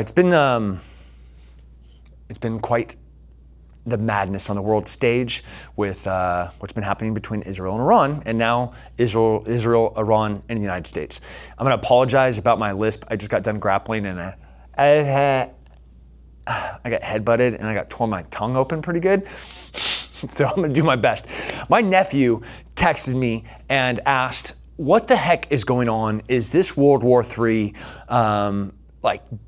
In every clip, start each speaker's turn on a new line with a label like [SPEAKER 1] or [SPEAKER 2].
[SPEAKER 1] It's been quite the madness on the world stage with what's been happening between Israel and Iran, and now Israel, Iran, and the United States. I'm going to apologize about my lisp. I just got done grappling, and I got headbutted, and I got torn my tongue open pretty good. So I'm going to do my best. My nephew texted me and asked, "What the heck is going on? Is this World War III?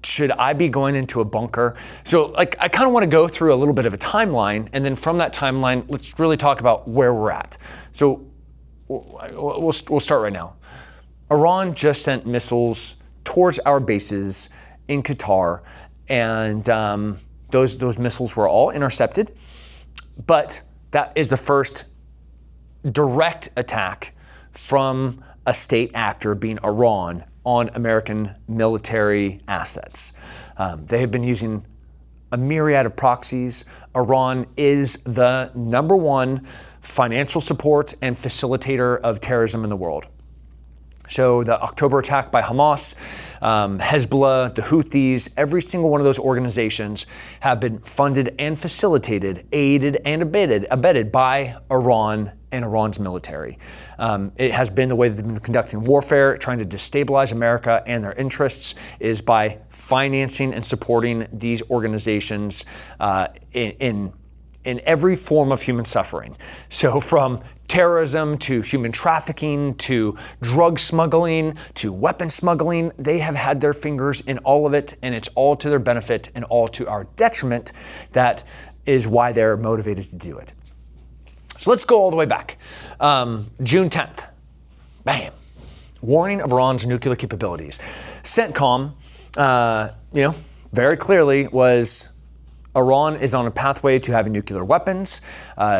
[SPEAKER 1] Should I be going into a bunker?" So I kind of want to go through a little bit of a timeline, and then from that timeline, let's really talk about where we're at. So we'll start right now. Iran just sent missiles towards our bases in Qatar, and those missiles were all intercepted. But that is the first direct attack from a state actor, being Iran, on American military assets. They have been using a myriad of proxies. Iran is the #1 financial support and facilitator of terrorism in the world. So the October attack by Hamas, Hezbollah, the Houthis, every single one of those organizations have been funded and facilitated, aided and abetted by Iran and Iran's military. It has been the way that they've been conducting warfare, trying to destabilize America and their interests, is by financing and supporting these organizations in every form of human suffering. So from terrorism to human trafficking to drug smuggling to weapon smuggling, they have had their fingers in all of it, and it's all to their benefit and all to our detriment. That is why they're motivated to do it. So let's go all the way back. June 10th, bam, warning of Iran's nuclear capabilities. CENTCOM, very clearly was Iran is on a pathway to having nuclear weapons.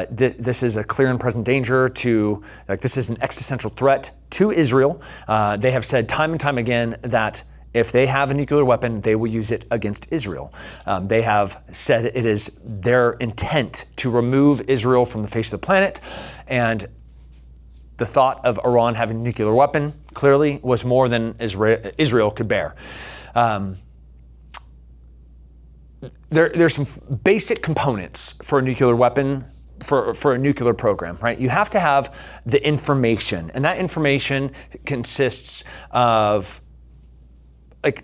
[SPEAKER 1] This is a clear and present danger this is an existential threat to Israel. They have said time and time again that if they have a nuclear weapon, they will use it against Israel. They have said it is their intent to remove Israel from the face of the planet. And the thought of Iran having a nuclear weapon clearly was more than Israel could bear. There's some basic components for a nuclear weapon, for a nuclear program, right? You have to have the information, and that information consists of,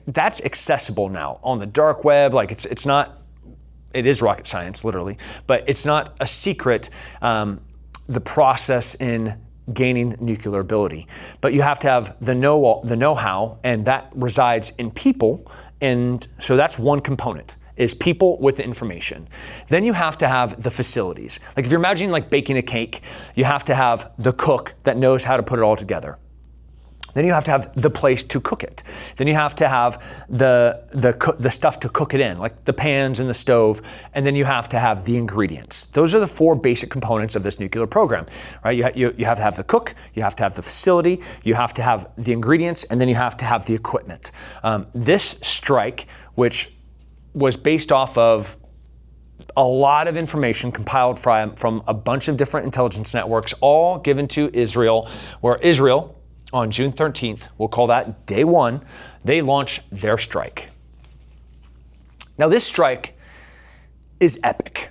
[SPEAKER 1] that's accessible now on the dark web. It is rocket science, literally, but it's not a secret, the process in gaining nuclear ability. But you have to have the know-how, and that resides in people. And so that's one component, is people with the information. Then you have to have the facilities. If you're imagining baking a cake, you have to have the cook that knows how to put it all together. Then you have to have the place to cook it. Then you have to have the stuff to cook it in, like the pans and the stove. And then you have to have the ingredients. Those are the 4 basic components of this nuclear program, right? You have to have the cook, you have to have the facility, you have to have the ingredients, and then you have to have the equipment. This strike, which was based off of a lot of information compiled from a bunch of different intelligence networks, all given to Israel, where Israel, on June 13th, we'll call that day 1, they launch their strike. Now, this strike is epic.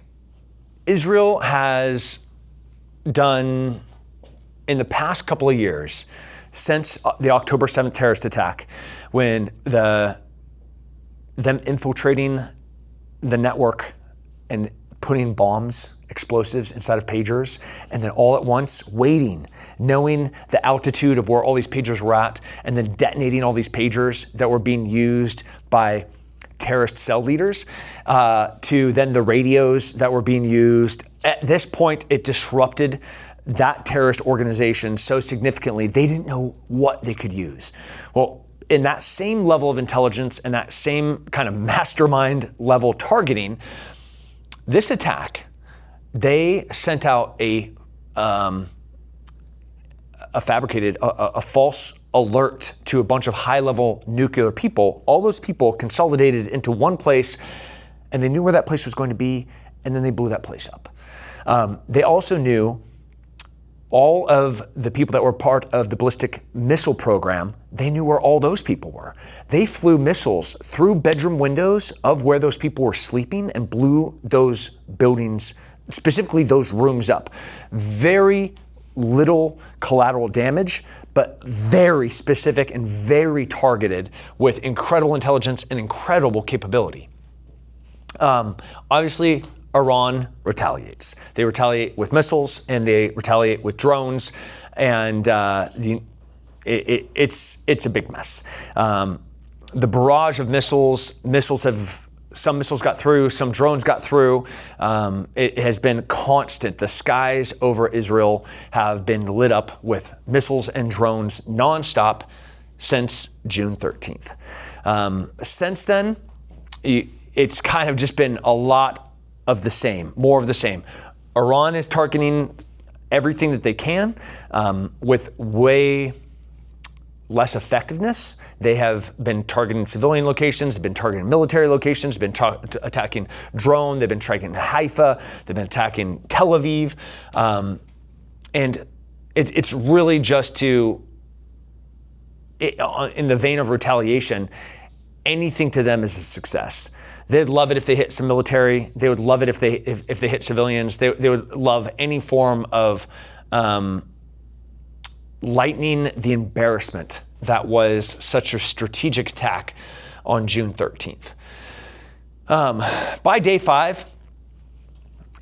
[SPEAKER 1] Israel has done, in the past couple of years, since the October 7th terrorist attack, when them infiltrating the network and putting bombs, explosives inside of pagers, and then all at once waiting, knowing the altitude of where all these pagers were at, and then detonating all these pagers that were being used by terrorist cell leaders, to then the radios that were being used. At this point, it disrupted that terrorist organization so significantly, they didn't know what they could use. Well, in that same level of intelligence and that same kind of mastermind level targeting, this attack, they sent out a false alert to a bunch of high-level nuclear people. All those people consolidated into one place, and they knew where that place was going to be, and then they blew that place up. They also knew all of the people that were part of the ballistic missile program, they knew where all those people were. They flew missiles through bedroom windows of where those people were sleeping and blew those buildings, specifically those rooms, up. Very little collateral damage, but very specific and very targeted with incredible intelligence and incredible capability. Obviously, Iran retaliates. They retaliate with missiles and they retaliate with drones, and it's a big mess. The barrage of missiles some missiles got through, some drones got through. It has been constant. The skies over Israel have been lit up with missiles and drones nonstop since June 13th. Since then, it's kind of just been a lot of the same, more of the same. Iran is targeting everything that they can with way less effectiveness. They have been targeting civilian locations, they've been targeting military locations, they've been attacking drone, they've been targeting Haifa, they've been attacking Tel Aviv. And it's really just in the vein of retaliation, anything to them is a success. They'd love it if they hit some military. They would love it if they hit civilians. They would love any form of lightening the embarrassment that was such a strategic attack on June 13th. By day 5,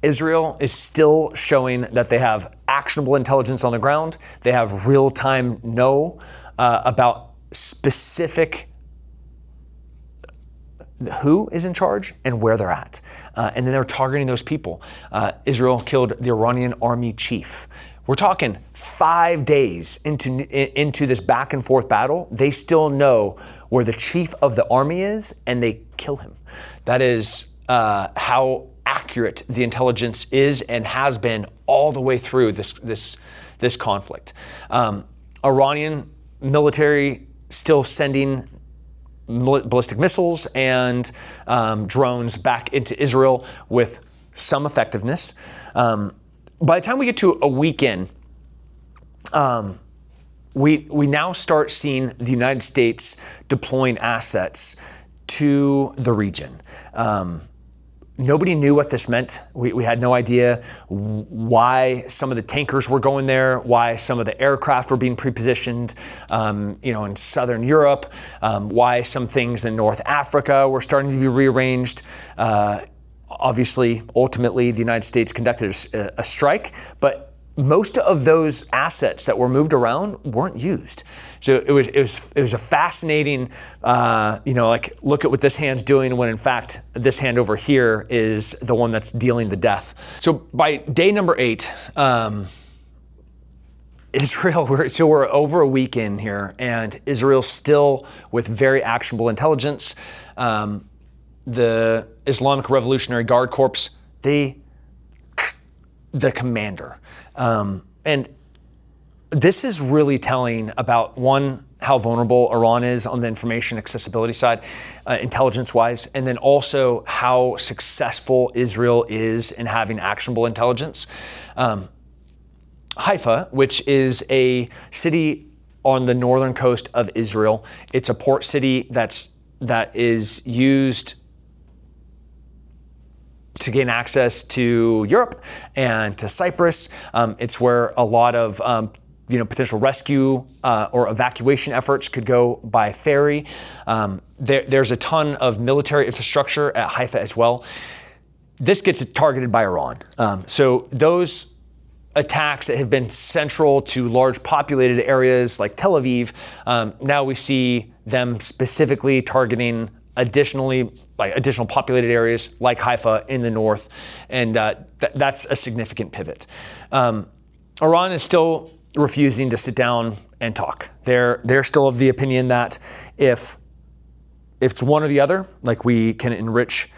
[SPEAKER 1] Israel is still showing that they have actionable intelligence on the ground. They have real-time know about specific who is in charge and where they're at. And then they're targeting those people. Israel killed the Iranian army chief. We're talking 5 days into this back and forth battle. They still know where the chief of the army is, and they kill him. That is how accurate the intelligence is and has been all the way through this conflict. Iranian military still sending ballistic missiles and drones back into Israel with some effectiveness. By the time we get to a weekend, we now start seeing the United States deploying assets to the region. Nobody knew what this meant. We had no idea why some of the tankers were going there, why some of the aircraft were being pre-positioned, in Southern Europe, why some things in North Africa were starting to be rearranged. Obviously, ultimately, the United States conducted a strike, but most of those assets that were moved around weren't used. So it was a fascinating, look at what this hand's doing when in fact this hand over here is the one that's dealing the death. So by day number 8, Israel, we're over a week in here, and Israel still with very actionable intelligence. The Islamic Revolutionary Guard Corps, the commander. And this is really telling about, one, how vulnerable Iran is on the information accessibility side, intelligence-wise, and then also how successful Israel is in having actionable intelligence. Haifa, which is a city on the northern coast of Israel, it's a port city that is used to gain access to Europe and to Cyprus. It's where a lot of potential rescue or evacuation efforts could go by ferry. There's a ton of military infrastructure at Haifa as well. This gets targeted by Iran. So those attacks that have been central to large populated areas like Tel Aviv, now we see them specifically targeting additional populated areas like Haifa in the north, and that's a significant pivot. Iran is still refusing to sit down and talk. They're still of the opinion that if it's one or the other, like we can enrich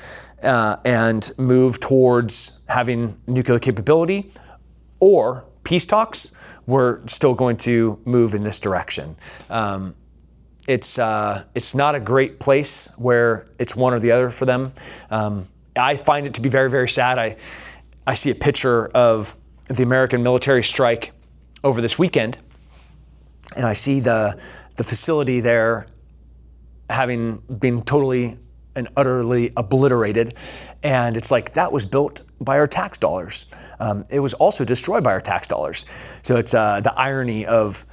[SPEAKER 1] and move towards having nuclear capability, or peace talks, we're still going to move in this direction. It's not a great place where it's one or the other for them. I find it to be very, very sad. I see a picture of the American military strike over this weekend, and I see the facility there having been totally and utterly obliterated. And it's like, that was built by our tax dollars. It was also destroyed by our tax dollars. So it's the irony of,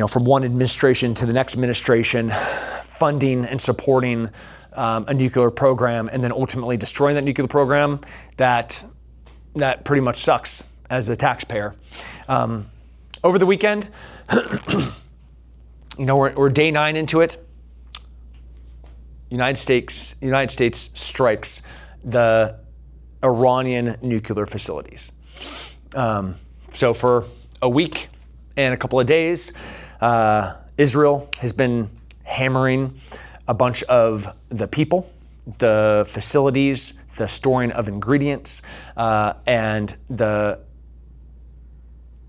[SPEAKER 1] from one administration to the next administration, funding and supporting a nuclear program, and then ultimately destroying that nuclear program. That pretty much sucks as a taxpayer. Over the weekend, we're day 9 into it. United States strikes the Iranian nuclear facilities. So for a week and a couple of days, Israel has been hammering a bunch of the people, the facilities, the storing of ingredients, and the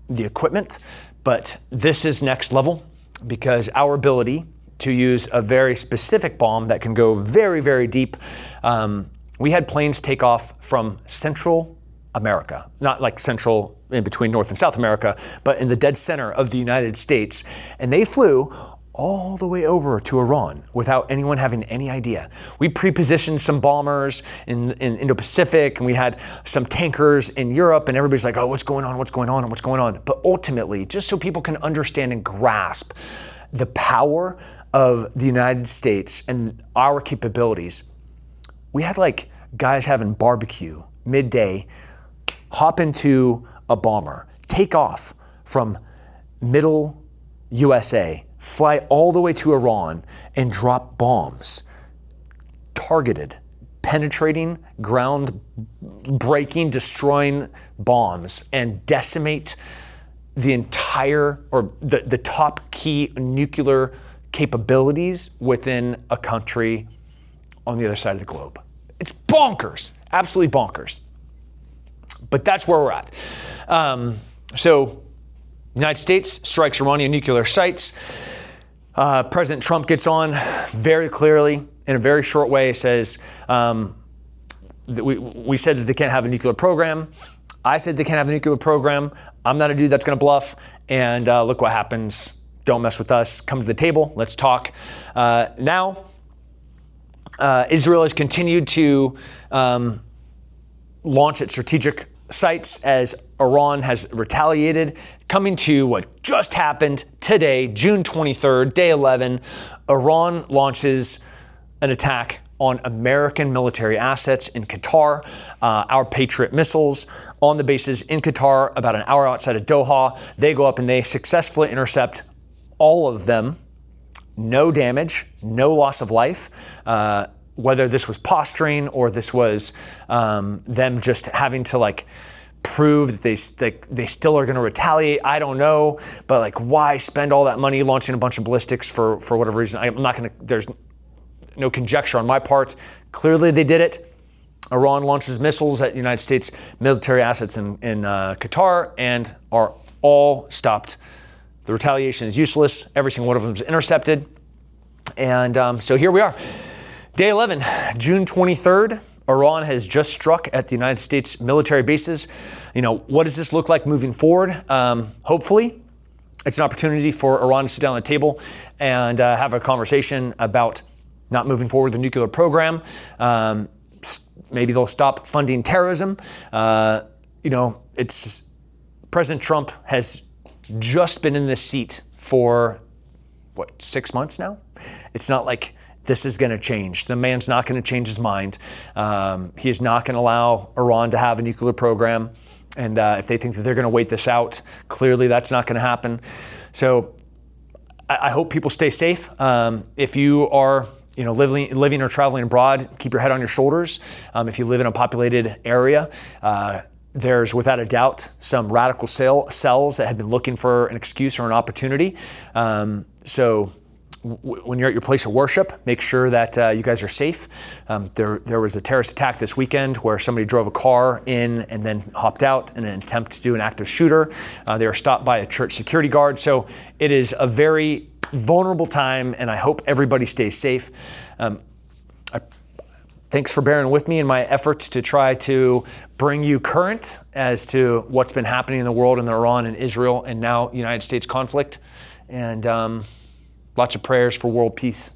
[SPEAKER 1] equipment. But this is next level, because our ability to use a very specific bomb that can go very, very deep. We had planes take off from Central America, not like central in between North and South America, but in the dead center of the United States. And they flew all the way over to Iran without anyone having any idea. We pre-positioned some bombers in Indo-Pacific, and we had some tankers in Europe, and everybody's like, oh, what's going on? But ultimately, just so people can understand and grasp the power of the United States and our capabilities, we had like guys having barbecue midday, hop into a bomber, take off from middle USA, fly all the way to Iran, and drop bombs, targeted, penetrating, ground-breaking, destroying bombs, and decimate the entire, or the top key nuclear capabilities within a country on the other side of the globe. It's bonkers, absolutely bonkers. But that's where we're at. So United States strikes Iranian nuclear sites. President Trump gets on very clearly, in a very short way, says that we said that they can't have a nuclear program. I said they can't have a nuclear program. I'm not a dude that's going to bluff. And look what happens. Don't mess with us. Come to the table. Let's talk. Now, Israel has continued to launch its strategic sites as Iran has retaliated. Coming to what just happened today, June 23rd, day 11, Iran launches an attack on American military assets in Qatar. Our Patriot missiles on the bases in Qatar, about an hour outside of Doha. They go up and they successfully intercept all of them. No damage, no loss of life. Whether this was posturing or this was them just having to prove that they still are going to retaliate, I don't know. But why spend all that money launching a bunch of ballistics for whatever reason? I'm not going to. There's no conjecture on my part. Clearly, they did it. Iran launches missiles at United States military assets in Qatar and are all stopped. The retaliation is useless. Every single one of them is intercepted. And so here we are. Day 11, June 23rd. Iran has just struck at the United States military bases. What does this look like moving forward? Hopefully, it's an opportunity for Iran to sit down at the table and have a conversation about not moving forward with the nuclear program. Maybe they'll stop funding terrorism. It's President Trump has just been in this seat for 6 months now? It's not like this is going to change. The man's not going to change his mind. He is not going to allow Iran to have a nuclear program. And if they think that they're going to wait this out, clearly that's not going to happen. So I hope people stay safe. If you are living or traveling abroad, keep your head on your shoulders. If you live in a populated area, there's without a doubt some radical cells that have been looking for an excuse or an opportunity. So when you're at your place of worship, make sure that you guys are safe. There was a terrorist attack this weekend where somebody drove a car in and then hopped out in an attempt to do an active shooter. They were stopped by a church security guard. So it is a very vulnerable time, and I hope everybody stays safe. Thanks for bearing with me in my efforts to try to bring you current as to what's been happening in the world in the Iran and Israel and now United States conflict. And lots of prayers for world peace.